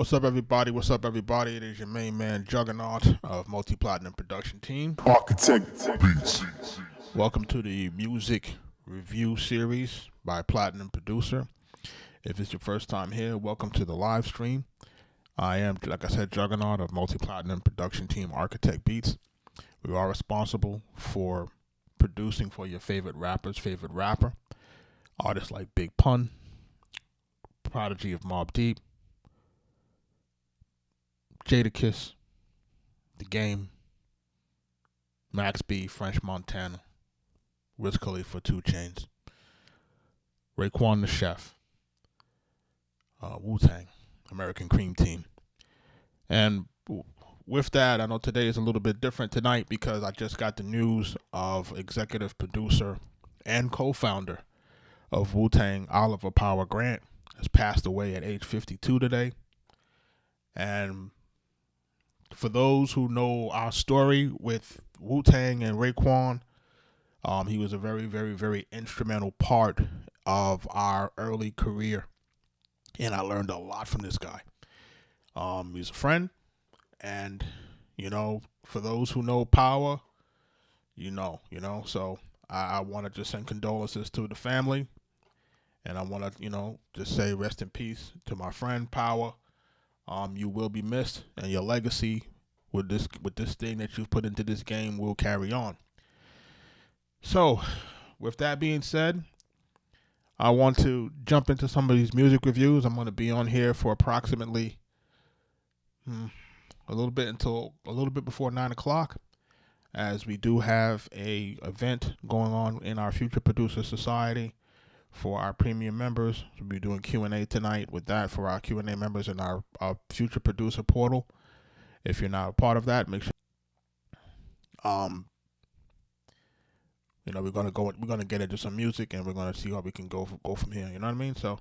What's up, everybody? What's up, everybody? It is your main man, Juggernaut of Multi-Platinum Production Team. Arkatech Beatz. Welcome to the music review series by Platinum Producer. If it's your first time here, welcome to the live stream. I am, like I said, Juggernaut of Multi-Platinum Production Team, Arkatech Beatz. We are responsible for producing for your favorite rapper's favorite rapper. Artists like Big Pun, Prodigy of Mobb Deep, Jadakiss, The Game, Max B, French Montana, Wiz Khalifa, 2 Chainz, Raekwon the Chef, Wu-Tang, American Cream Team. And with that, I know today is a little bit different tonight because I just got the news of executive producer and co-founder of Wu-Tang, Oliver Power Grant, has passed away at age 52 today. And for those who know our story with Wu-Tang and Raekwon, he was a very, very, very instrumental part of our early career. And I learned a lot from this guy. He's a friend. And, you know, for those who know Power, so I want to just send condolences to the family. And I want to, just say rest in peace to my friend Power. You will be missed, and your legacy with this thing that you've put into this game will carry on. So, with that being said, I want to jump into some of these music reviews. I'm going to be on here for approximately a little bit before 9 o'clock, as we do have a event going on in our Future Producer Society for our premium members. We'll be doing Q&A tonight with that for our Q&A members in our Future Producer portal. If you're not a part of that, make sure we're gonna get into some music, and we're gonna see how we can go from here. You know what I mean? So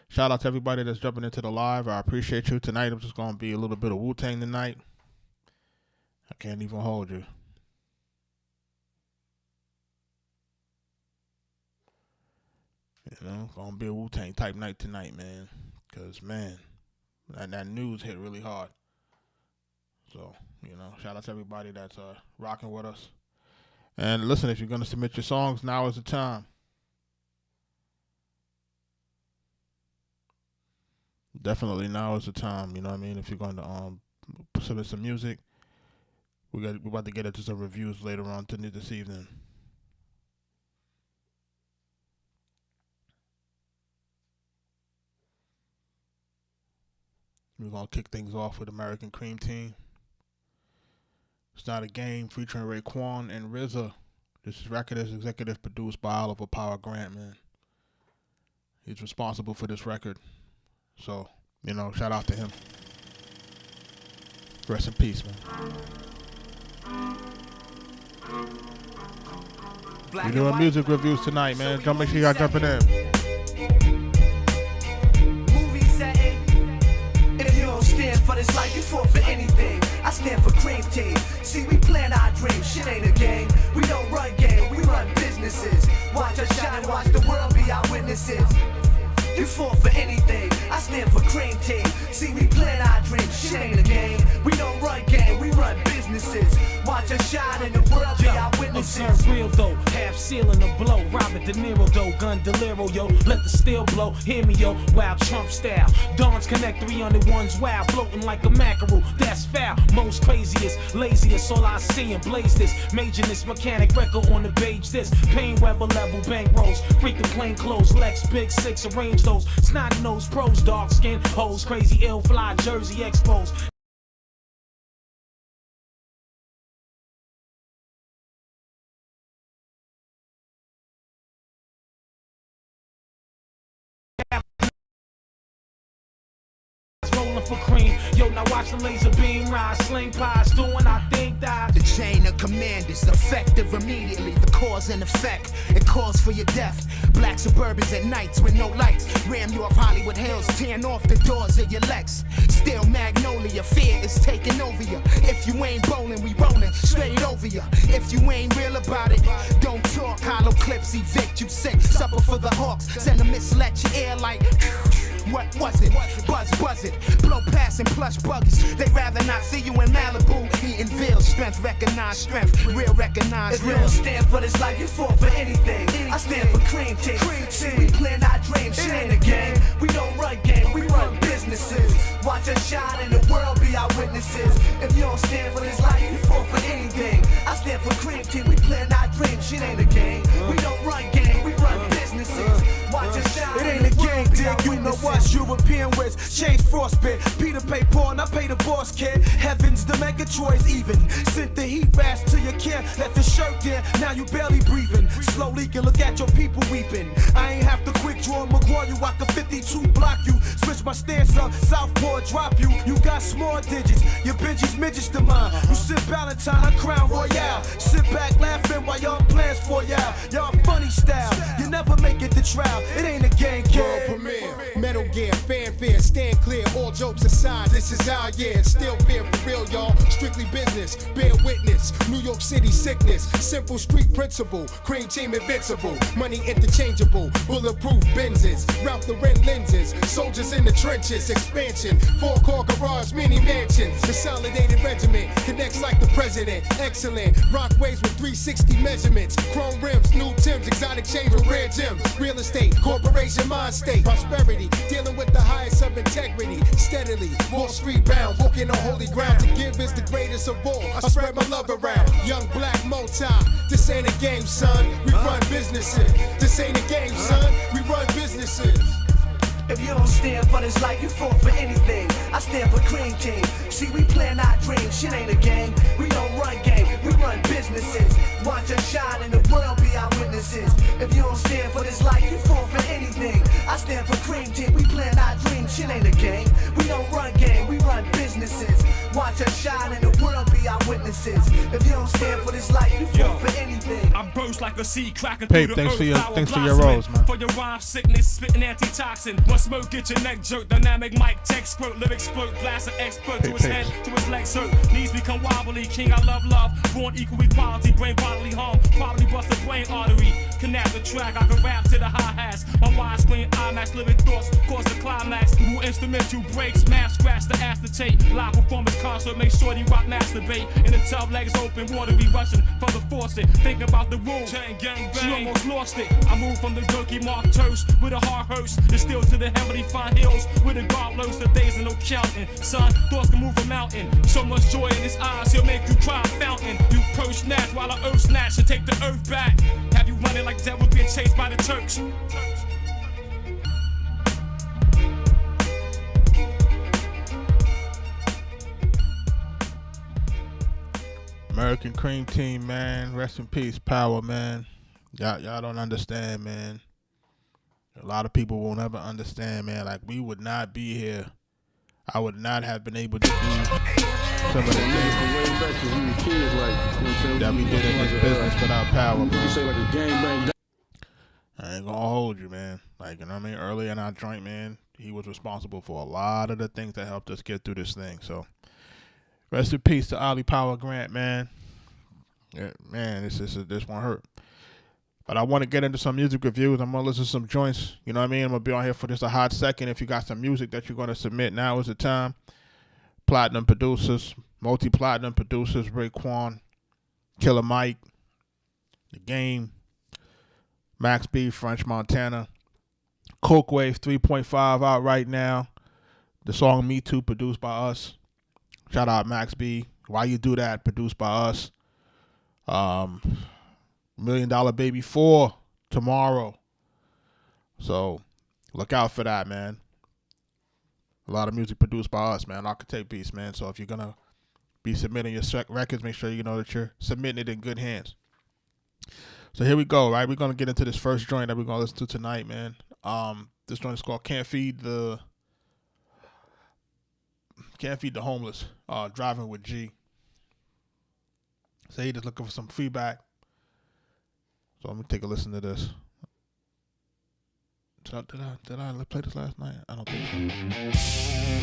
shout out to everybody that's jumping into the live. I appreciate you. Tonight I'm just gonna be a little bit of Wu-Tang tonight. I can't even hold you. Gonna be a Wu-Tang type night tonight, man. Because, man, that news hit really hard. So, shout out to everybody that's rocking with us. And listen, if you're going to submit your songs, now is the time. Definitely now is the time, you know what I mean? If you're going to submit some music, we're about to get into some reviews later on this evening. We're going to kick things off with American Cream Team. It's Not a Game, featuring Raekwon and RZA. This record is executive produced by Oliver Power Grant, man. He's responsible for this record. So, shout out to him. Rest in peace, man. We're doing music reviews tonight, man. Make sure y'all jumping in. For this life, you fought for anything. I stand for Cream Team. See, we plan our dreams. Shit ain't a game. We don't run game. We run businesses. Watch us shine and watch the world be our witnesses. You fought for anything. I stand for Cream Team. See, we plan our dreams. Shit ain't a game. We don't run game. We run businesses. Watch us shine and the world be our witnesses. Observe real though, half ceiling a blow. Robert De Niro though, gun Deliro, yo. Let the steel blow, hear me, yo. Wild Trump style. Dawns connect 301's wild, floating like a mackerel. That's foul. Most craziest, laziest. All I see and blaze this. Majorness, mechanic record on the page. This pain weather level, bank rolls. Freak the plain clothes, Lex, Big Six, arrange those. Snotty nose pros, dark skin, hoes, crazy ill fly, Jersey expos. For cream, yo, now watch the laser beam rise, sling pies, doing I think that the chain of command is effective immediately. The cause and effect, it calls for your death. Black Suburbans at nights with no lights. Ram you up Hollywood Hills, tearing off the doors of your Lex. Still Magnolia, fear is taking over you. If you ain't bowling, we rolling straight over you. If you ain't real about it, don't talk. Hollow clips evict you sick. Supper for the Hawks, send a missile at your ear like. What was it? Buzz it. Blow past yachts and plush buggies. They rather not see you in Malibu eating veal. Strength, recognize strength, real recognize If you real. don't stand for this life, you fall for anything. I stand for cream team. See, we plan our dreams. Shit ain't a game. We don't run game, we run businesses. Watch us shine and the world be our witnesses. If you don't stand for this life, you fall for anything. I stand for cream team. We plan our dreams. Shit ain't a game. We don't run game, we run businesses. Watch us shine. It ain't a game, dig, you know what? European whiz, Chainz frostbit. Peter pay porn, I pay the boss, kid. Heavens, the mega Troy's even. Sent the heat rash to your kid. Left the shirt there, now you barely breathing. Slow leaking, look at your people weeping. I ain't have to quick draw McGraw you, I could 52 block you. Switch my stance up, southpaw drop you. You got small digits, your Benji's midgets to mine. You sip Valentine, I crown Royale. Sit back laughing while y'all plans for y'all. Y'all funny style, you never make it to trial. It ain't a game, kid. World premiere, Metal Gear, fanfare, stand clear, all jokes aside, this is our year, still fear for real, y'all, strictly business, bear witness, New York City sickness, simple street principle, cream team invincible, money interchangeable, bulletproof Benzes, Ralph Lauren lenses, soldiers in the trenches, expansion, 4-car garage, mini mansions, consolidated regiment, connects like the president, excellent, rock waves with 360 measurements, chrome rims, new Timbs, exotic chains with rare gems, real estate, corporation mind state, prosperity, dealing with the highest of integrity, steadily, Wall Street bound, walking on holy ground, to give is the greatest of all, I spread my love around, young black multi, this ain't a game, son, we run businesses, this ain't a game, son, we run businesses. If you don't stand for this life, you fall for anything. I stand for cream team. See, we plan our dreams. Shit ain't a game. We don't run game. We run businesses. Watch us shine and the world be our witnesses. If you don't stand for this life, you fall for anything. I stand for cream team. We plan our dreams. Shit ain't a game. We don't run game. We run businesses. Watch us shine and the world be our witnesses. If you don't stand for this life, you fall for anything. I burst like a seed cracking Pape, through the thanks earth, for your- flower thanks for your blossoming. rose, man. For your rhyme sickness, spitting antitoxin. One smoke, get your neck jerked. Dynamic mic, tech squirt, lyrics squirt, blast an expert to his head, to his legs hurt. Knees become wobbly. King, I love love. Born equal equality, brain bodily harm. Probably bust a brain artery. Canap the track, I can rap to the hi-hats. My widescreen IMAX, living thoughts, cause the climax. New instrumental breaks, math scratch the acetate. Live performance concert, make sure you rock masturbate. In the tub, legs open, water be rushing from the faucet. Think about the rule, chain gang bang. She almost lost it. I moved from the Gurky Mark toast with a heart hearse. And still to the heavenly fine hills with a guard lows. The days are no counting. Son, thoughts can move a mountain. So much joy in his eyes, he'll make you cry a fountain. You purse snatch while I earth snatch and take the earth back. Have you running like devils being chased by the Turks? American Cream Team, man. Rest in peace, Power, man. Y'all don't understand, man. A lot of people will never understand, man. Like, we would not be here. I would not have been able to do some of the things that we did in this business without Power, man. I ain't gonna hold you, man. Like, you know what I mean? Early in our joint, man, he was responsible for a lot of the things that helped us get through this thing. So, rest in peace to Ollie Power Grant, man. Yeah, man, this won't hurt. But I want to get into some music reviews. I'm going to listen to some joints. You know what I mean? I'm going to be on here for just a hot second. If you got some music that you're going to submit, now is the time. Platinum producers, multi-platinum producers, Raekwon, Killer Mike, The Game, Max B, French Montana, Coke Wave 3.5 out right now. The song Me Too, produced by us. Shout out Max B. Why You Do That, produced by us. $1 Million Baby 4 tomorrow. So look out for that, man. A lot of music produced by us, man. Arkatech Beatz, man. So if you're going to be submitting your records, make sure you know that you're submitting it in good hands. So here we go, right? We're going to get into this first joint that we're going to listen to tonight, man. This joint is called Can't Feed the Homeless, Driving with G. So he just looking for some feedback. So let me take a listen to this. Did I play this last night? I don't think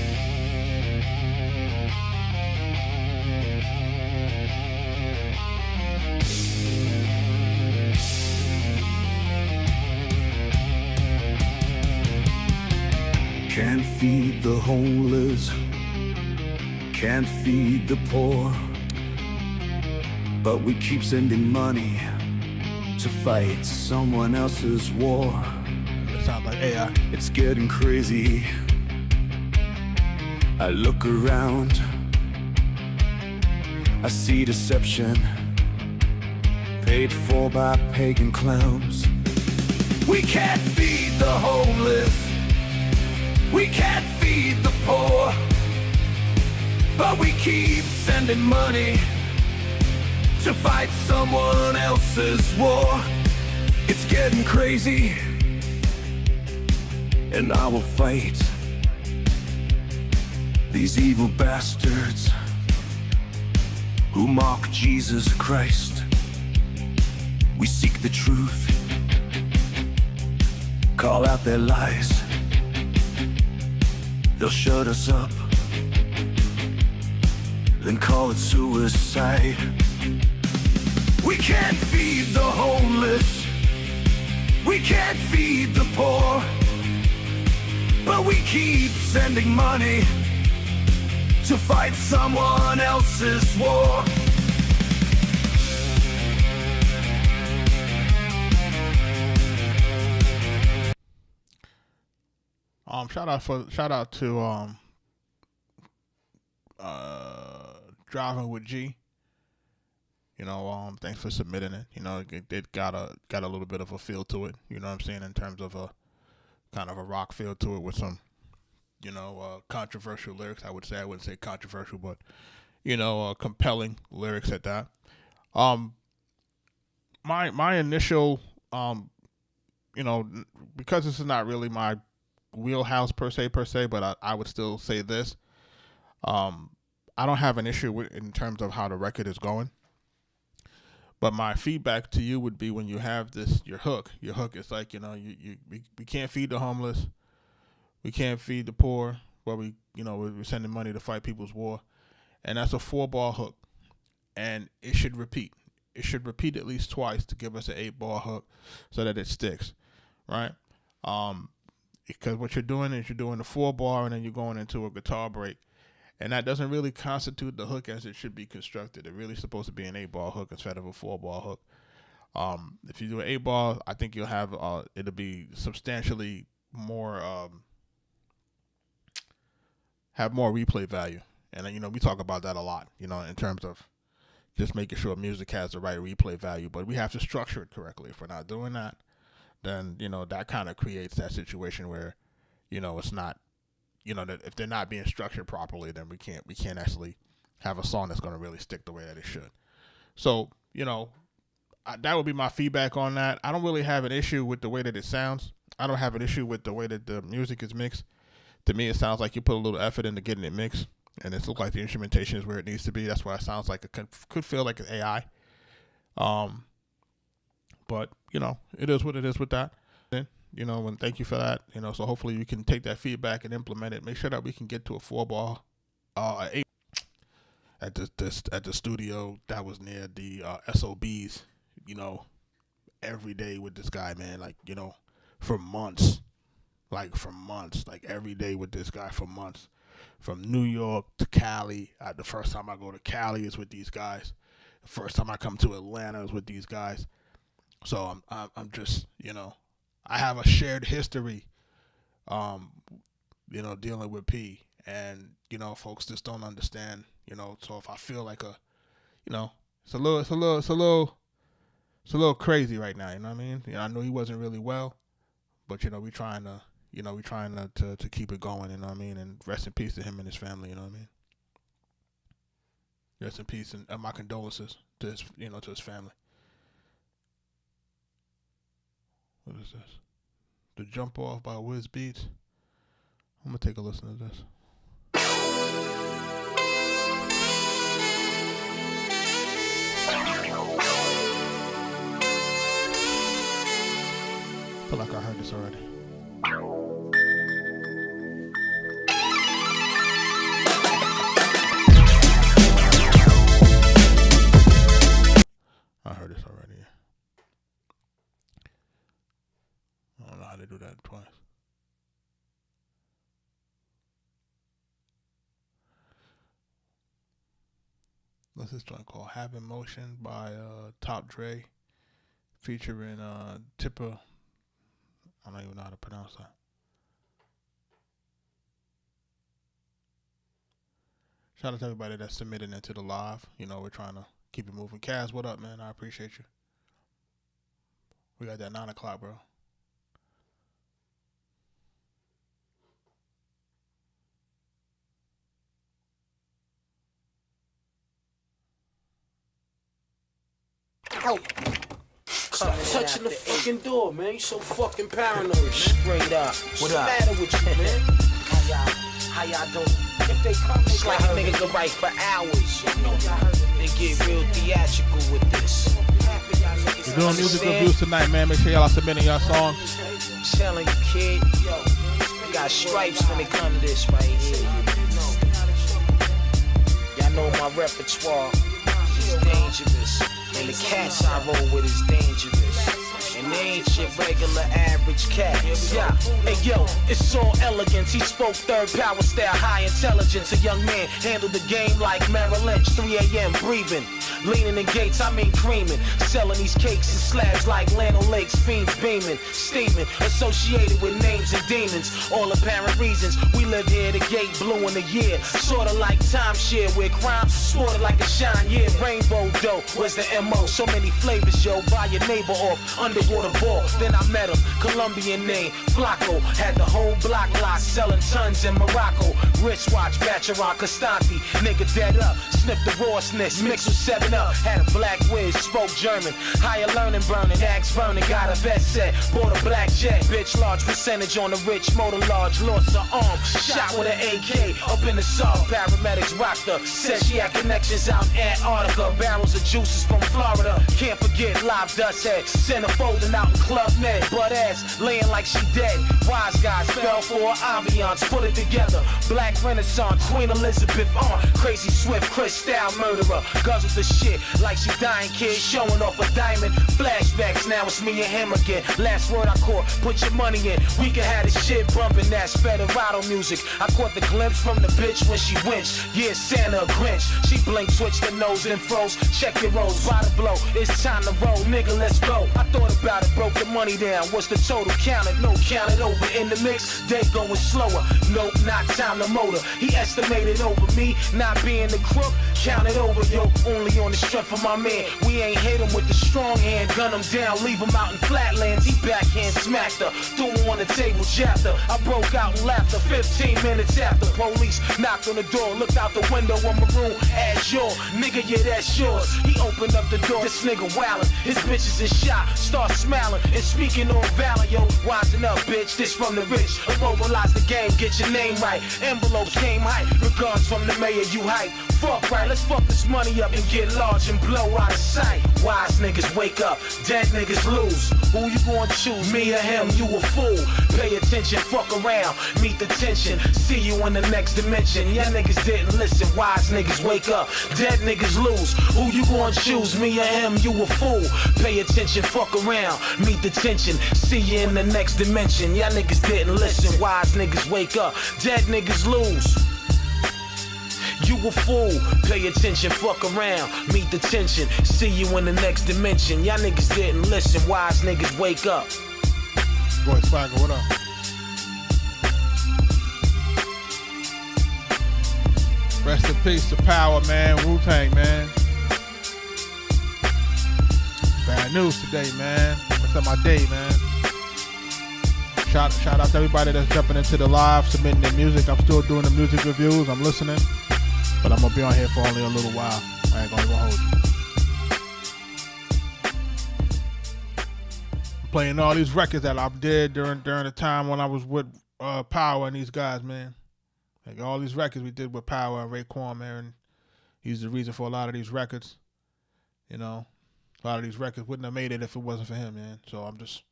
Can't feed the homeless, can't feed the poor, but we keep sending money to fight someone else's war. It sounds like AI. It's getting crazy. I look around, I see deception, paid for by pagan clowns. We can't feed the homeless, we can't feed the poor, but we keep sending money to fight someone else's war. It's getting crazy, and I will fight these evil bastards who mock Jesus Christ. We seek the truth, call out their lies. They'll shut us up, then call it suicide. We can't feed the homeless, we can't feed the poor, but we keep sending money to fight someone else's war. Shout out to Driving with G. You know, thanks for submitting it. You know, it got a little bit of a feel to it. You know what I'm saying, in terms of a kind of a rock feel to it with some, you know, controversial lyrics. I would say, I wouldn't say controversial, but, you know, compelling lyrics at that. My initial, you know, because this is not really my wheelhouse per se, but I would still say this. I don't have an issue with in terms of how the record is going. But my feedback to you would be when you have this, your hook is like, you know, we can't feed the homeless, we can't feed the poor, but we're sending money to fight people's war. And that's a 4-bar hook. And it should repeat. It should repeat at least twice to give us an 8-bar hook so that it sticks, right? Because what you're doing is you're doing the 4-bar and then you're going into a guitar break. And that doesn't really constitute the hook as it should be constructed. It's really supposed to be an 8-bar hook instead of a 4-bar hook. If you do an 8-bar, I think you'll have it'll be substantially more have more replay value. And you know, we talk about that a lot, you know, in terms of just making sure music has the right replay value. But we have to structure it correctly. If we're not doing that, then, you know, that kind of creates that situation where, you know, it's not, you know, that if they're not being structured properly, then we can't actually have a song that's going to really stick the way that it should. So, you know, that would be my feedback on that. I don't really have an issue with the way that it sounds. I don't have an issue with the way that the music is mixed. To me, it sounds like you put a little effort into getting it mixed, and it looks like the instrumentation is where it needs to be. That's why it sounds like it could feel like an AI. But, you know, it is what it is with that. You know, and thank you for that. You know, so hopefully you can take that feedback and implement it. Make sure that we can get to a 4-bar, 8 at the studio that was near the SOBs. You know, every day with this guy, man. Like, you know, for months, like every day with this guy for months, from New York to Cali. The first time I go to Cali is with these guys. The first time I come to Atlanta is with these guys. So I'm just, you know, I have a shared history, you know, dealing with P, and, you know, folks just don't understand, you know. So if I feel like you know, it's a little crazy right now, you know what I mean? You know, I know he wasn't really well, but, you know, we trying to keep it going, you know what I mean? And rest in peace to him and his family, you know what I mean? Rest in peace, and my condolences to his, you know, to his family. What is this? The Jump Off by Wiz Beats. I'm going to take a listen to this. I feel like I heard this already. I heard this already. I don't know how to do that twice. What's this joint called? Have in Motion by Top Dre, featuring Tipper. I don't even know how to pronounce that. Shout out to everybody that's submitting into the live. You know, we're trying to keep it moving. Kaz, what up, man? I appreciate you. We got that 9 o'clock, bro. Stop touching the fucking door, man. You so fucking paranoid, man. Straight up. What's the matter with you, man? How y'all doing? If they come, it's like a nigga can write for hours. They get real theatrical with this. We're doing music reviews tonight, man. Make sure y'all are submitting y'all songs. I'm telling you, kid. We got stripes when it come to this right here. Y'all know my repertoire is dangerous. And the cats I roll with is dangerous. And they ain't shit regular average cats. Yeah, hey yo, it's all elegance. He spoke third power style, high intelligence. A young man handled the game like Merrill Lynch. 3 a.m. breathing, leaning in gates, I mean creaming. Selling these cakes and slabs like Lano Lakes. Fiends beaming, steaming, associated with names and demons. All apparent reasons, we live here, the gate blue in the year. Sorta like timeshare where crime sported like a shine. Yeah, rainbow dough was the MO. So many flavors, yo, buy your neighbor off. Underwater ball, then I met him. Colombian name, Flacco. Had the whole block locked, selling tons in Morocco. Wristwatch, Bacheron, Costanti. Nigga dead up, sniffed the rawness, mixed with 7-Up. Had a black whiz, spoke German. Higher learning, burning, axe burning. Got a vest set, bought a black jet. Bitch, large percentage on the rich, motor large. Lost her arm, shot with an AK. Up in the South, paramedics rocked her. Said she had connections out in Antarctica. Barrels of juices from Florida. Can't forget live dust head. Center folding out in Club Med. Butt ass, laying like she dead. Wise guys fell for ambiance. Put it together. Black Renaissance, Queen Elizabeth on. Crazy Swift, Chris style murderer. Guzzles the shit like she dying kid. Showing off a diamond. Flashbacks, now it's me and him again. Last word I caught, put your money in. We can have this shit bumping, that's Federado music. I caught the glimpse from the bitch when she winched. Yeah, Santa a Grinch. She blinked, switched the nose and froze. Check your rolls, by the blow. It's time to roll, nigga, let's go. I thought about it, broke the money down. What's the total counted? No, counted over. In the mix, they going slower. Nope, not time to motor. He estimated over me, not being the crook. Counted over, yo, only on the strength of my man. We ain't hit him with the strong hand. Gun him down, leave him out in flatlands. He backhand smacked her, threw him on the table, jabbed her. I broke out in laughter 15 minutes after. Police knocked on the door, looked out the window on maroon azure. Nigga, yeah, that's yours. He opened up the door, this nigga wildin'. His bitches in shot, start smiling and speaking on valor. Yo, wising up, bitch, this from the rich. Immobilize the game, get your name right. Envelopes came high, regards from the mayor, you hype. Fuck right, let's fuck this money up and get large and blow out of sight. Wise niggas wake up, dead niggas lose. Who you gonna choose, me or him? You a fool. Pay attention, fuck around, meet the tension. See you in the next dimension. Y'all niggas didn't listen, wise niggas wake up, dead niggas lose. Who you gonna choose, me or him? You a fool. Pay attention, fuck around, meet the tension. See you in the next dimension. Y'all niggas didn't listen, wise niggas wake up, dead niggas lose. You a fool, pay attention, fuck around, meet the tension. See you in the next dimension. Y'all niggas didn't listen, wise niggas wake up. Boy, Swagger, what up? Rest in peace to Power, man. Wu-Tang, man. Bad news today, man. What's up my day, man? Shout out to everybody that's jumping into the live, submitting their music. I'm still doing the music reviews. I'm listening. But I'm going to be on here for only a little while. I ain't going to hold you. I'm playing all these records that I did during the time when I was with Power and these guys, man. Like all these records we did with Power and Raekwon, man. And he's the reason for a lot of these records. You know, a lot of these records wouldn't have made it if it wasn't for him, man. So I'm just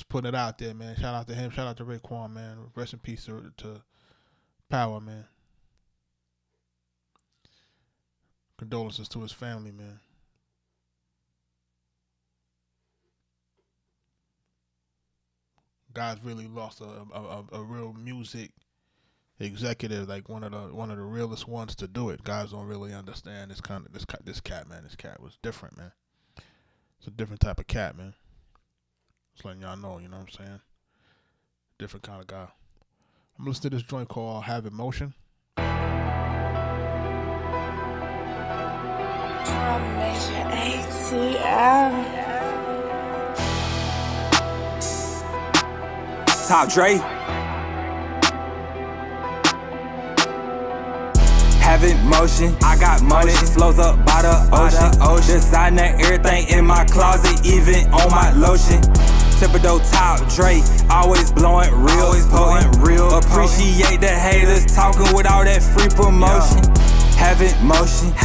putting it out there, man. Shout out to him. Shout out to Raekwon, man. Rest in peace to Power, man. Condolences to his family, man. Guys really lost a real music executive, like one of the realest ones to do it. Guys don't really understand this cat, man. This cat was different, man. It's a different type of cat, man. Just letting y'all know, you know what I'm saying? Different kind of guy. I'm listening to this joint called Have Emotion. Top Dre. Having motion, I got money, flows up by the ocean. Designer everything in my closet, even on my lotion. Typical Top Dre, always blowing real, potent, real. Appreciate the haters talking with all that free promotion. Having motion,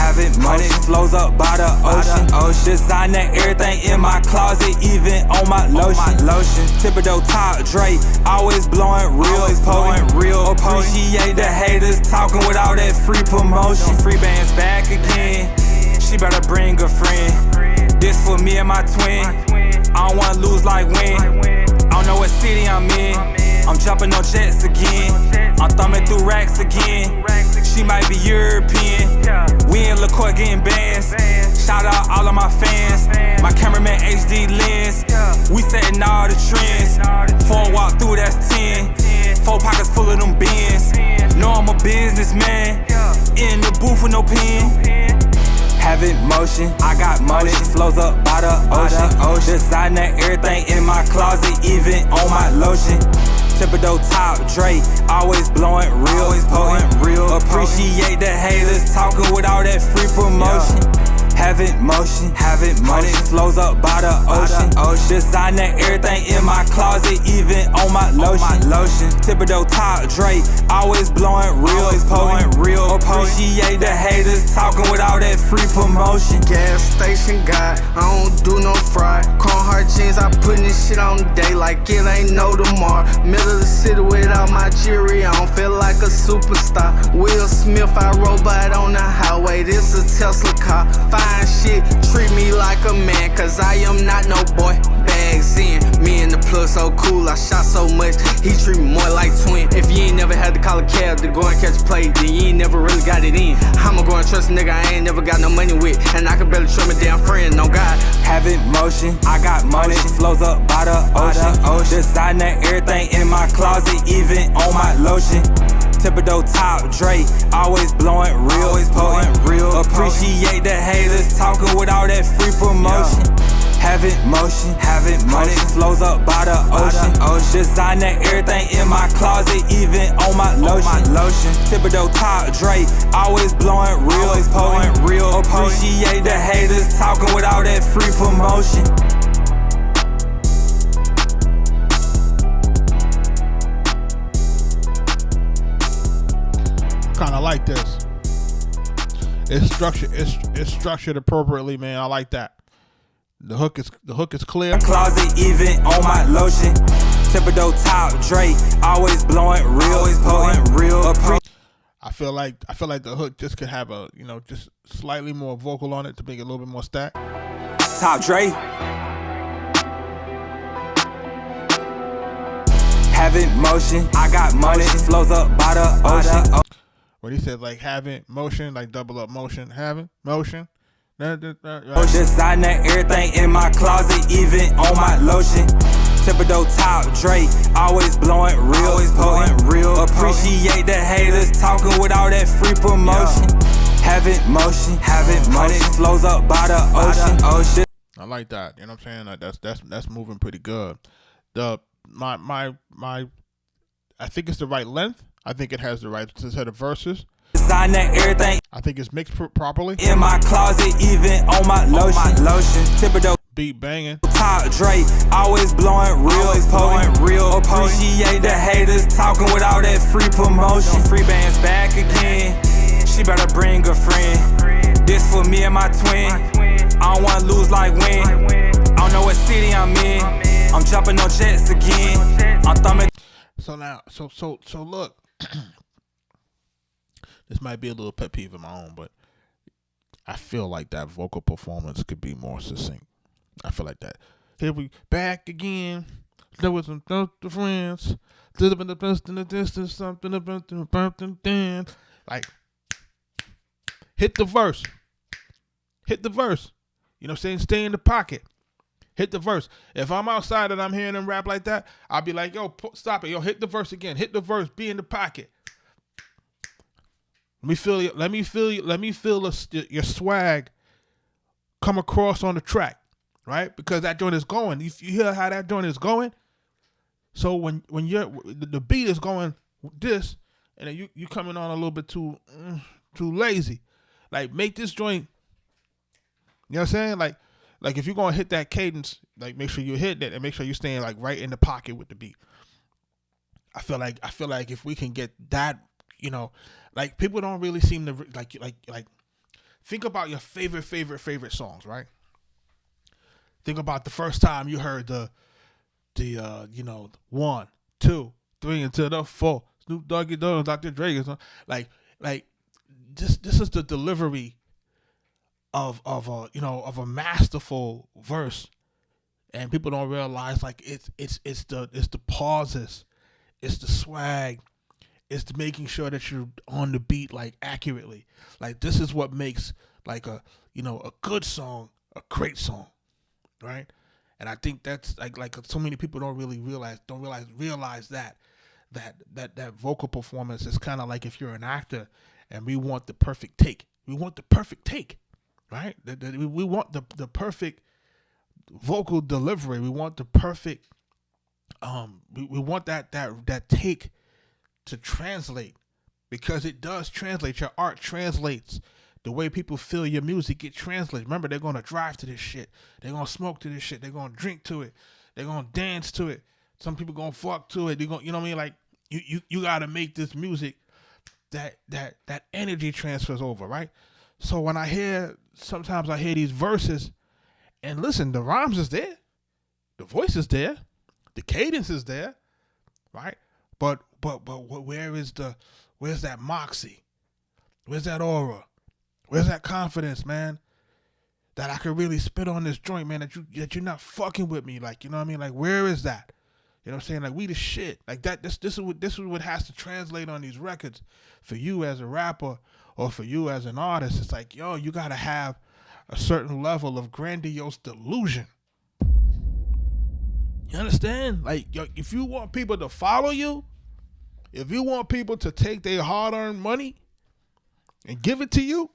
money, flows up by the ocean. Designer everything in my closet, even on my lotion. Typical Top Dre, always blowing real, potent, real. Appreciate the haters talking with all that free promotion. Free bands back again, she better bring a friend. This for me and my twin, I don't wanna lose like win. I don't know what city I'm in, I'm jumping on jets again. I'm thumbing through racks again. She might be European. We in LaCour getting bands. Shout out all of my fans. My cameraman HD lens. We setting all the trends. 4 walk through, that's 10. 4 pockets full of them bins. Know I'm a businessman. In the booth with no pen. Having motion, I got money, flows up by the ocean. Designer everything in my closet, even on my lotion. Typical Top Dre, always blowing real, potent, real. Appreciate the haters talking with all that free promotion. Having motion, money, flows up by the ocean. Designer everything in my closet, even on my lotion. Typical Top Dre, always blowing real, potent, real. Appreciate the haters talking with all that free promotion. Gas station guy, I don't do no fry. Hard jeans, I putting this shit on the day like it ain't no tomorrow. Middle of the city without my jewelry, I don't feel like a superstar. Will Smith, I robot on the highway, this a Tesla car. Fine shit, treat me like a man, cause I am not no boy. Bags in, me and the plug so cool, I shot so much, he treat me more like twin. If you ain't never had to call a cab to go and catch a play, then you ain't never really got it in. I'ma go and trust a nigga I ain't never got no money with, and I can barely trust my damn friend, no God. Having motion, I got money, flows up by the ocean. Designer everything in my closet, even on my lotion. Typical Top Dre, always blowing real, potent, real. Appreciate the haters talking with all that free promotion. Having motion, money, flows up by the ocean. Designer everything in my closet, even on my lotion. Typical Top Dre, always blowing real, potent, real. Appreciate the haters talking with all that free promotion. Kind of like this. It's structured appropriately, man. I like that. The hook is clear. Closet, even on my lotion. Typical Top Dre, always blowing real, potent, real. I feel like the hook just could have a, just slightly more vocal on it to make it a little bit more stacked. Top Dre. Having motion, I got money, flows up by the ocean. When he said like having motion, like double up motion, having motion. Designer everything in my closet, even on my lotion. Typical Top Dre, always blowing real, potent, real. Appreciate the haters talking with all that free promotion. Having motion, money, flows up by the ocean. I like that. You know what I'm saying? That's moving pretty good. My I think it's the right length. I think it has the right set of verses. Designer everything. I think it's mixed properly. In my closet, even on my lotion. Typical beat banging. Top Dre, always blowing real, potent, real. Appreciate the haters talking with all that free promotion. Free bands back again. She better bring a friend. This for me and my twin. I don't wanna lose like win. I don't know what city I'm in. I'm jumping on jets again. I'm thumbing. So now, so look. This might be a little pet peeve of my own, but I feel like that vocal performance could be more succinct. I feel like that. Here we back again. There was some the friends. Something in the distance, something about the dance. Like, hit the verse. Hit the verse. You know what I'm saying? Stay in the pocket. Hit the verse. If I'm outside and I'm hearing them rap like that, I'll be like, yo, stop it. Yo, hit the verse again. Hit the verse. Be in the pocket. Let me feel you. Let me feel you. Let me feel your swag come across on the track, right? Because that joint is going. You hear how that joint is going? So when the beat is going this, and then you coming on a little bit too lazy, like make this joint. You know what I'm saying? Like if you're gonna hit that cadence, like make sure you hit that and make sure you're staying like right in the pocket with the beat. I feel like if we can get that, you know, like people don't really seem to like think about your favorite songs, right? Think about the first time you heard the 1, 2, 3 until the 4. Snoop Doggy Dogg, Dr. Dre, like this is the delivery of a masterful verse, and people don't realize like it's the pauses, it's the swag, it's the making sure that you're on the beat like accurately. Like this is what makes like a good song a great song, right? And I think that's like so many people don't realize that vocal performance is kind of like if you're an actor and we want the perfect take. We want the perfect take, right? We want the perfect vocal delivery. We want the perfect we want that take to translate, because it does translate. Your art translates. The way people feel your music, it translates. Remember, they're going to drive to this shit. They're going to smoke to this shit. They're going to drink to it. They're going to dance to it. Some people going to fuck to it. They're going, you know what I mean? Like, you got to make this music that energy transfers over, right? So when sometimes I hear these verses, and listen, the rhymes is there. The voice is there. The cadence is there, right? But where's that moxie? Where's that aura? Where's that confidence, man? That I could really spit on this joint, man. That you're not fucking with me, like, you know what I mean? Like, where is that? You know what I'm saying? Like, we the shit. Like that. This is what has to translate on these records for you as a rapper or for you as an artist. It's like, yo, you gotta have a certain level of grandiose delusion. You understand? Like, yo, if you want people to follow you, if you want people to take their hard-earned money and give it to you,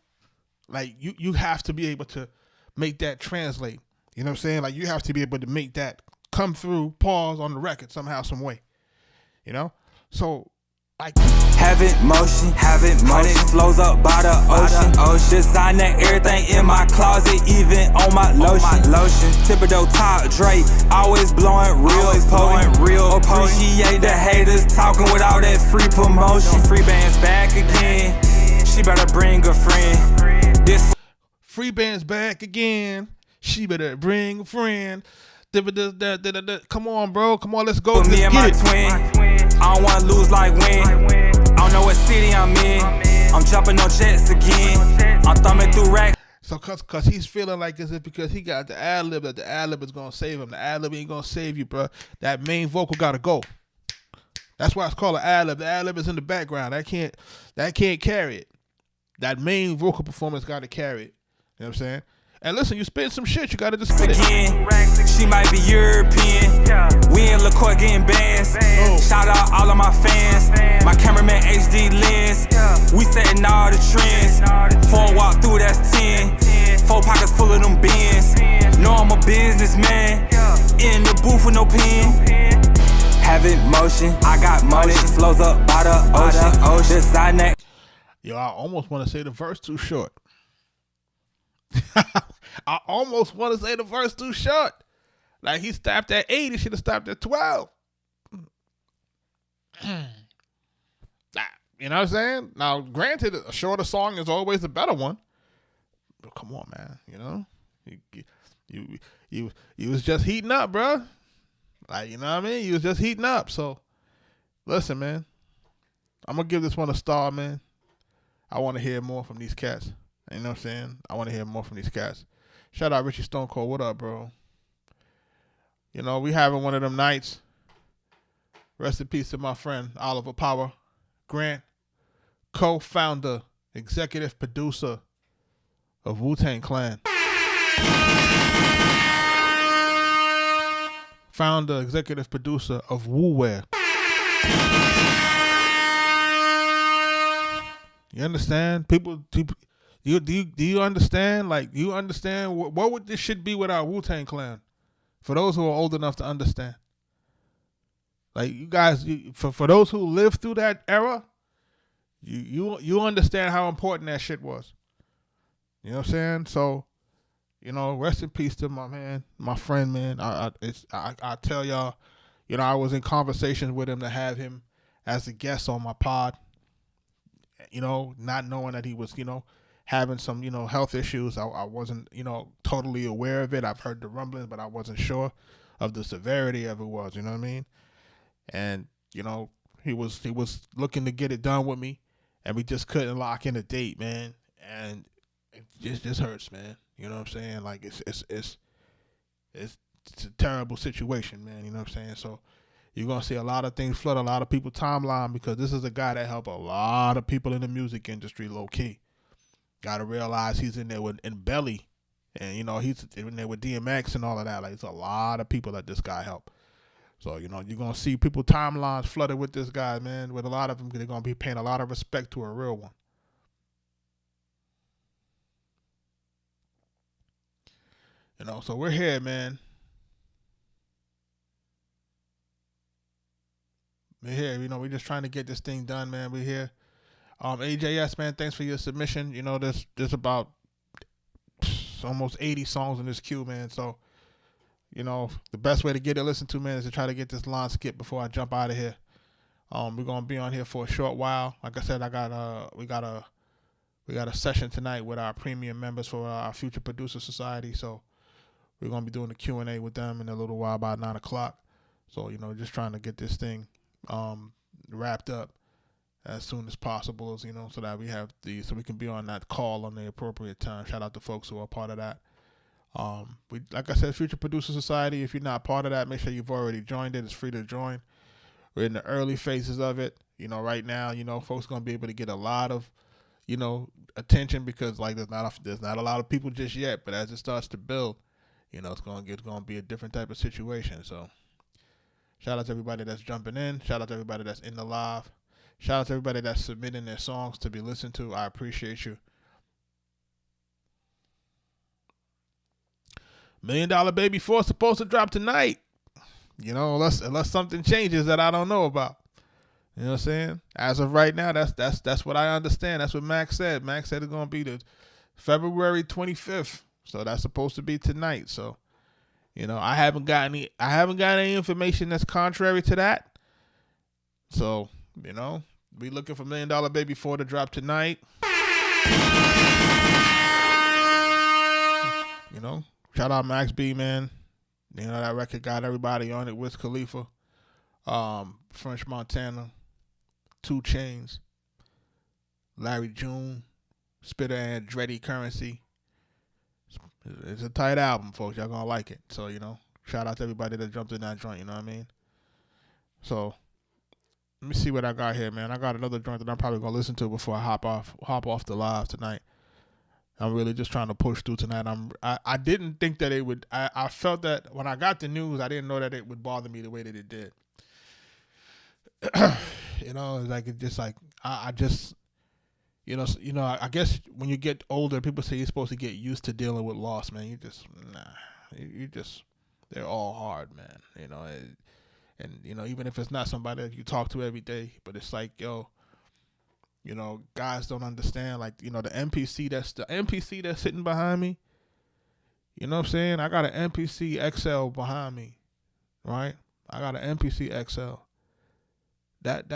like you have to be able to make that translate. You know what I'm saying? Like you have to be able to make that come through, pause on the record somehow, some way. You know? So like having motion, money flows up by the ocean. Designer everything in my closet, even on my lotion. Thibodeau top Dre, always blowing real. Appreciate the haters talking with all that free promotion. Free band's back again. She better bring a friend. This free band's back again. She better bring a friend. Come on, bro. Come on, let's go. With me and my twin. I don't wanna lose like win. I don't know what city I'm in. I'm jumping on jets again. I'm thumbing through racks. So cause he's feeling like this is because he got the ad lib, that the ad lib is gonna save him. The ad lib ain't gonna save you, bro. That main vocal gotta go. That's why it's called an ad lib. The ad lib is in the background. That can't carry it. That main vocal performance gotta carry it. You know what I'm saying? And listen, you spit some shit, you gotta just spit again. She might be European. We in LaCour getting bands. Shout out all of my fans. My cameraman HD lens. We setting all the trends. 4 walk through, that's 10. 4 pockets full of them bins. Know I'm a businessman. In the booth with no pen. Having motion, I got money. Flows up by the ocean. Designer. Yo, I almost want to say the verse too short. I almost want to say the verse too short. Like he stopped at 8, he should have stopped at 12. You know what I'm saying? Now, granted, a shorter song is always a better one. But come on, man. You know, you was just heating up, bro. Like, you know what I mean? You was just heating up. So, listen, man. I'm gonna give this one a star, man. I want to hear more from these cats. You know what I'm saying? I want to hear more from these cats. Shout out Richie Stone Cold. What up, bro? You know, we having one of them nights. Rest in peace to my friend Oliver Power Grant, co-founder, executive producer of Wu-Tang Clan. Founder, executive producer of Wu-Wear. You understand? Do you understand? Like, you understand what would this shit be without Wu-Tang Clan? For those who are old enough to understand. Like, you guys, for those who lived through that era, you understand how important that shit was. You know what I'm saying? So, you know, rest in peace to my man, my friend, man. I tell y'all, you know, I was in conversations with him to have him as a guest on my pod. You know, not knowing that he was, you know, having some, you know, health issues. I wasn't, you know, totally aware of it. I've heard the rumblings, but I wasn't sure of the severity of it was, you know what I mean? And, you know, he was looking to get it done with me, and we just couldn't lock in a date, man. And it just hurts, man. You know what I'm saying? Like, it's a terrible situation, man. You know what I'm saying? So you're going to see a lot of things flood a lot of people's timeline, because this is a guy that helped a lot of people in the music industry low key. Got to realize he's in there in Belly, and, you know, he's in there with DMX and all of that. Like, it's a lot of people that this guy helped. So, you know, you're going to see people timelines flooded with this guy, man. With a lot of them, they're going to be paying a lot of respect to a real one. You know, so we're here, man. We're here. You know, we're just trying to get this thing done, man. We're here. AJS, man, thanks for your submission. You know, there's about almost 80 songs in this queue, man. So, you know, the best way to get it listened to, man, is to try to get this line skipped before I jump out of here. We're gonna be on here for a short while. Like I said, we got a session tonight with our premium members for our Future Producer Society. So we're gonna be doing a Q&A with them in a little while, about 9 o'clock. So, you know, just trying to get this thing wrapped up as soon as possible, you know, so that so we can be on that call on the appropriate time. Shout out to folks who are part of that. Like I said, Future Producer Society, if you're not part of that, make sure you've already joined it. It's free to join. We're in the early phases of it. You know, right now, you know, folks going to be able to get a lot of, you know, attention, because, like, there's not a lot of people just yet, but as it starts to build, you know, it's going to be a different type of situation. So shout out to everybody that's jumping in. Shout out to everybody that's in the live. Shout out to everybody that's submitting their songs to be listened to. I appreciate you. $1 Million Baby 4 supposed to drop tonight. You know, unless something changes that I don't know about. You know what I'm saying? As of right now, that's what I understand. That's what Max said. Max said it's gonna be the February 25th. So that's supposed to be tonight. So, you know, I haven't got any information that's contrary to that. So, you know, we looking for $1 Million Baby 4 to drop tonight. You know, shout out Max B, man. You know, that record got everybody on it. Wiz Khalifa, French Montana, 2 Chainz, Larry June, Spitter and Dreddy Currency. It's a tight album, folks. Y'all gonna like it. So, you know, shout out to everybody that jumped in that joint, you know what I mean? So, let me see what I got here, man. I got another joint that I'm probably gonna listen to before I hop off the live tonight. I'm really just trying to push through tonight. I didn't think that it would. I felt that when I got the news, I didn't know that it would bother me the way that it did. You know, it's like, it just like I just, you know, I guess when you get older, people say you're supposed to get used to dealing with loss, man. They're all hard, man. You know, and you know, even if it's not somebody that you talk to every day, but it's like, yo, you know, guys don't understand. Like, you know, the MPC that's sitting behind me. You know what I'm saying? I got an MPC XL behind me, right? I got an MPC XL. That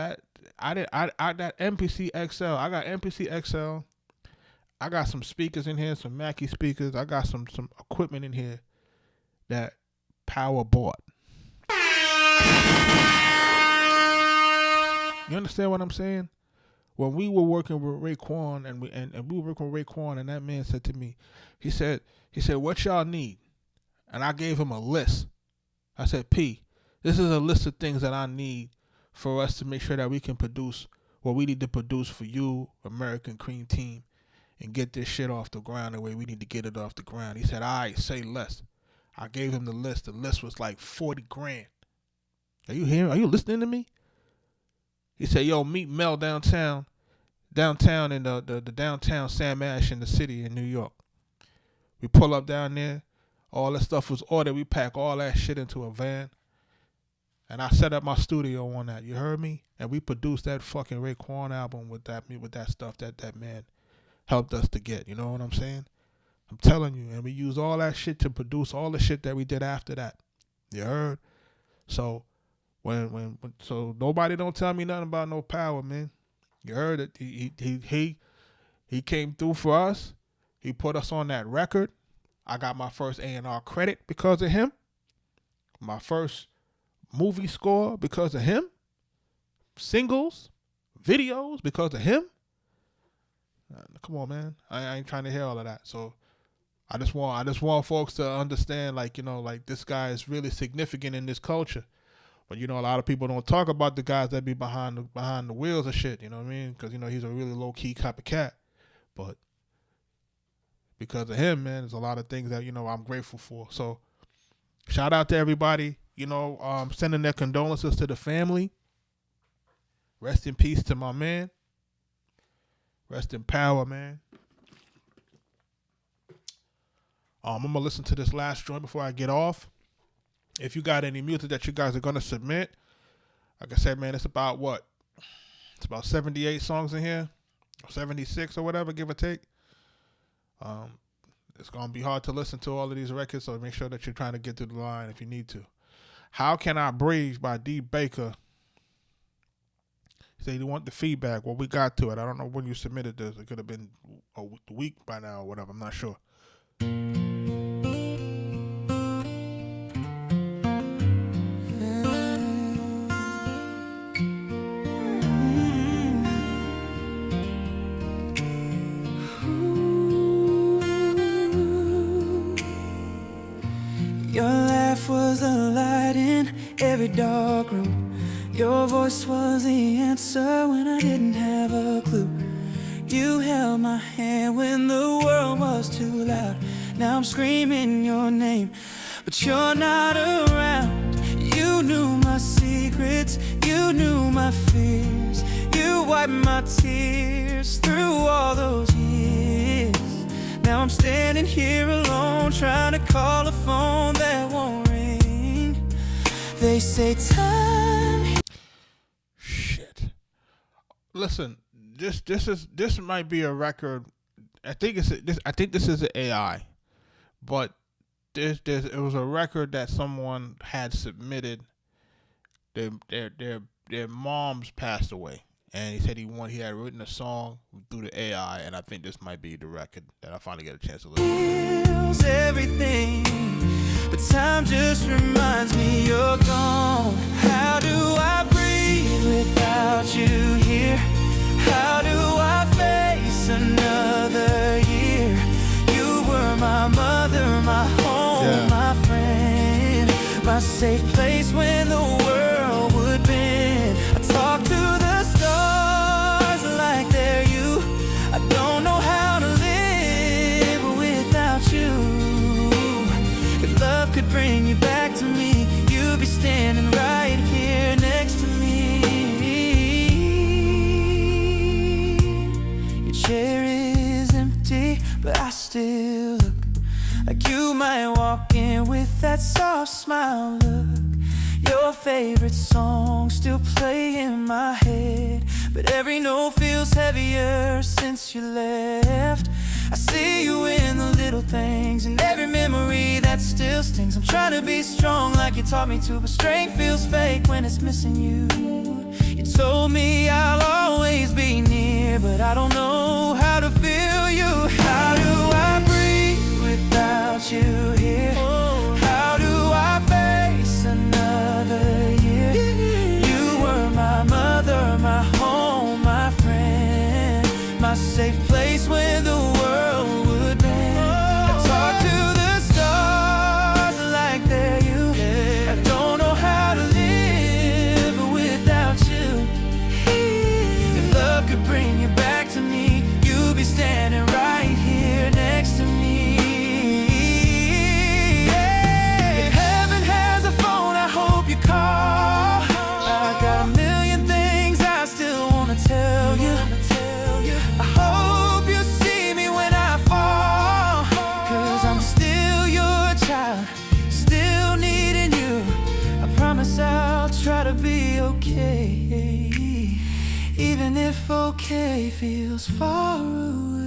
MPC XL. I got MPC XL. I got some speakers in here, some Mackie speakers. I got some equipment in here that Power bought. You understand what I'm saying? When we were working with Raekwon and we were working with Raekwon, and that man said to me, he said, what y'all need? And I gave him a list. I said, P, this is a list of things that I need for us to make sure that we can produce what we need to produce for you, American Cream Team, and get this shit off the ground the way we need to get it off the ground. He said, all right, say less. I gave him the list. The list was like 40 grand. Are you hearing? Are you listening to me? He said, yo, meet Mel downtown in the downtown Sam Ash in the city in New York. We pull up down there. All that stuff was ordered. We pack all that shit into a van. And I set up my studio on that. You heard me? And we produced that fucking Raekwon album with that stuff that man helped us to get. You know what I'm saying? I'm telling you. And we used all that shit to produce all the shit that we did after that. You heard? So so nobody don't tell me nothing about no power, man. You heard it. He came through for us. He put us on that record. I got my first A&R credit because of him. My first movie score because of him. Singles, videos because of him. Come on, man. I ain't trying to hear all of that. So I just want folks to understand, like, you know, like this guy is really significant in this culture. But, you know, a lot of people don't talk about the guys that be behind the wheels of shit, you know what I mean? Because, you know, he's a really low-key copycat. But because of him, man, there's a lot of things that, you know, I'm grateful for. So shout out to everybody, you know, sending their condolences to the family. Rest in peace to my man. Rest in power, man. I'm going to listen to this last joint before I get off. If you got any music that you guys are going to submit, like I said, man, it's about what? It's about 78 songs in here, or 76 or whatever, give or take. It's going to be hard to listen to all of these records, so make sure that you're trying to get through the line if you need to. How Can I Breathe by D. Baker. He said you want the feedback. Well, we got to it. I don't know when you submitted this. It could have been a week by now or whatever. I'm not sure. Your laugh was a light in every dark room. Your voice was the answer when I didn't have a clue. You held my hand when the world was too loud. Now I'm screaming your name, but you're not around. You knew my secrets, you knew my fears. You wiped my tears through all those years. Now I'm standing here alone, trying to call a phone that won't ring. They say time. Shit. Listen, this might be a record. I think this is an AI, but it was a record that someone had submitted. Their moms passed away. And he said he had written a song through the AI, and I think this might be the record that I finally get a chance to listen to. Feels everything, but time just reminds me you're gone. How do I breathe without you here? How do I face another year? You were my mother, my home, my friend, my safe place when the world would bend. I talk to the stars like they're you. I don't know how to live without you. If love could bring you back to me, you'd be standing right here next to me. Your chair is empty, but I still look like you might walk in with that soft smile look. Your favorite song still play in my head, but every note feels heavier since you left. I see you in the little things, and every memory that still stings. I'm trying to be strong like you taught me to, but strength feels fake when it's missing you. You told me I'll always be near, but I don't know how to feel you. How do I breathe without you here? How do I face another year? You were my mother, my home, my friend, my safe place when the world would bend. I talk to the stars like they're you. I don't know how to live without you. day feels far away.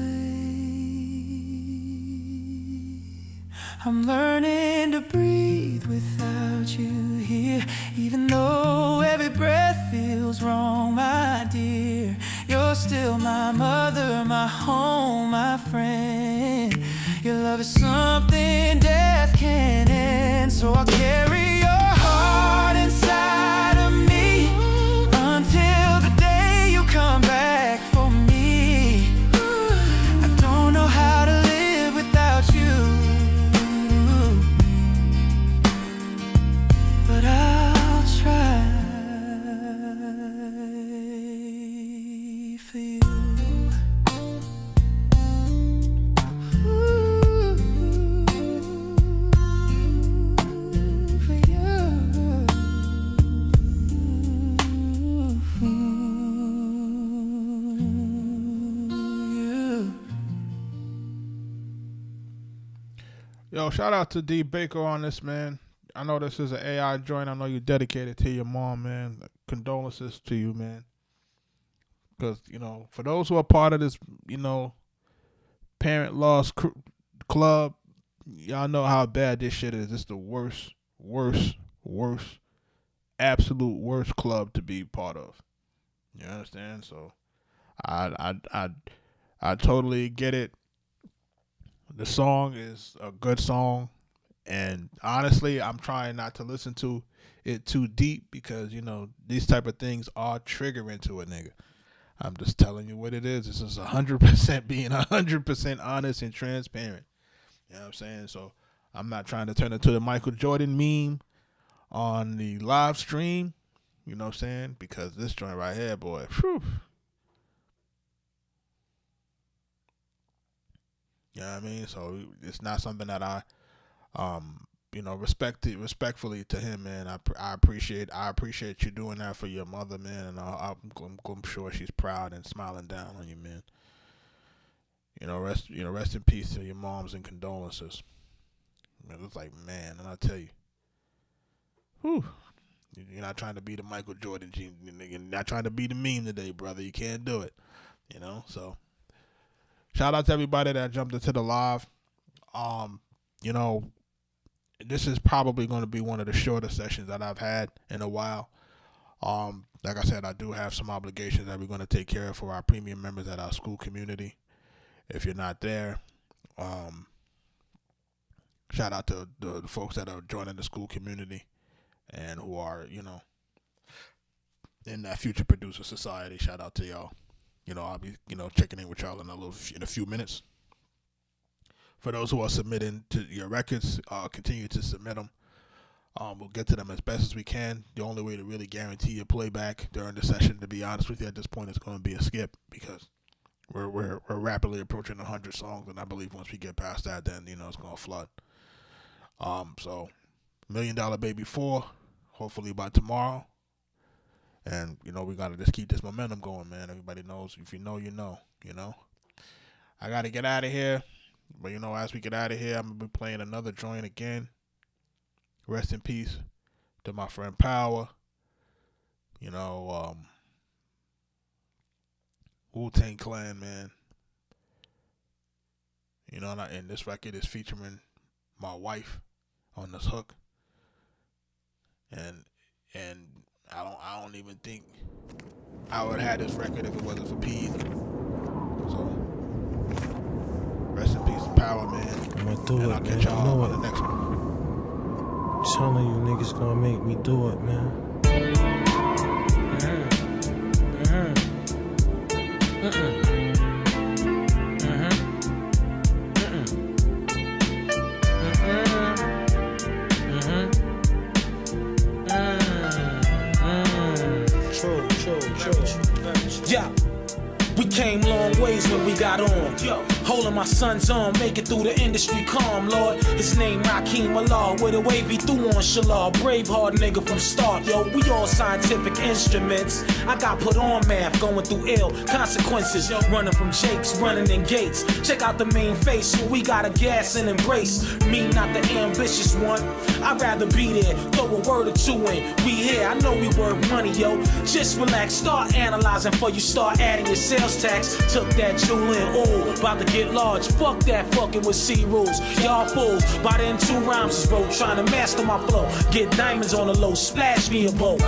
I'm learning to breathe without you here. Even though every breath feels wrong, my dear, you're still my mother, my home, my friend. Your love is something death can't end. So I'll carry your heart inside of me until the day you come back for me. I don't know how to live without you, but I'll try for you. Yo, shout out to D Baker on this, man. I know this is an AI joint. I know you dedicated to your mom, man. Condolences to you, man. Because, you know, for those who are part of this, you know, parent loss club, y'all know how bad this shit is. It's the worst, absolute worst club to be part of. You understand? So I totally get it. The song is a good song, and honestly, I'm trying not to listen to it too deep because, you know, these type of things are triggering to a nigga. I'm just telling you what it is. This is 100% being 100% honest and transparent. You know what I'm saying? So I'm not trying to turn it to the Michael Jordan meme on the live stream. You know what I'm saying? Because this joint right here, boy, whew. You know what I mean? So it's not something that I, you know, respectfully to him, man. I appreciate you doing that for your mother, man, and I'm sure she's proud and smiling down on you, man. Rest in peace to your moms and condolences. Man, it's like, man, and I tell you, whew, you're not trying to be the Michael Jordan, you're not trying to be the meme today, brother. You can't do it, you know. So shout out to everybody that jumped into the live. You know, this is probably going to be one of the shorter sessions that I've had in a while. Like I said, I do have some obligations that we're going to take care of for our premium members at our school community. If you're not there, shout out to the folks that are joining the school community and who are, you know, in that Future Producer Society. Shout out to y'all. You know, I'll be, you know, checking in with y'all in a few minutes. For those who are submitting to your records, continue to submit them. We'll get to them as best as we can. The only way to really guarantee your playback during the session, to be honest with you, at this point, is going to be a skip because we're rapidly approaching 100 songs, and I believe once we get past that, then, you know, it's going to flood. So, $1 Million Baby 4, hopefully by tomorrow. And, you know, we got to just keep this momentum going, man. Everybody knows. If you know, you know, you know. I got to get out of here. But, you know, as we get out of here, I'm going to be playing another joint again. Rest in peace to my friend Power. You know, Wu-Tang Clan, man. You know, and this record is featuring my wife on this hook. And I don't even think I would have had this record if it wasn't for P. So, rest in peace and Power, man. I'm gonna do and it, I'll man. catch y'all on the next one. I'm telling you, niggas gonna make me do it, man. Yeah, we came long ways when we got on. Yo, Holding my son's arm, make it through the industry calm, Lord. His name Rakeem Allah, with a wavy through on Shallah. Braveheart nigga from start, yo. We all scientific instruments. I got put on math, going through ill consequences. Running from Jakes, running in gates. Check out the main face, so we gotta gas and embrace. Me, not the ambitious one. I'd rather be there, throw a word or two in. We here, I know we worth money, yo. Just relax, start analyzing before you start adding your sales tax. Took that jewel in, ooh, about to get large. Fuck that fucking with C rules. Y'all fools, by then 2 rhymes is broke. Trying to master my flow. Get diamonds on the low, splash me a boat.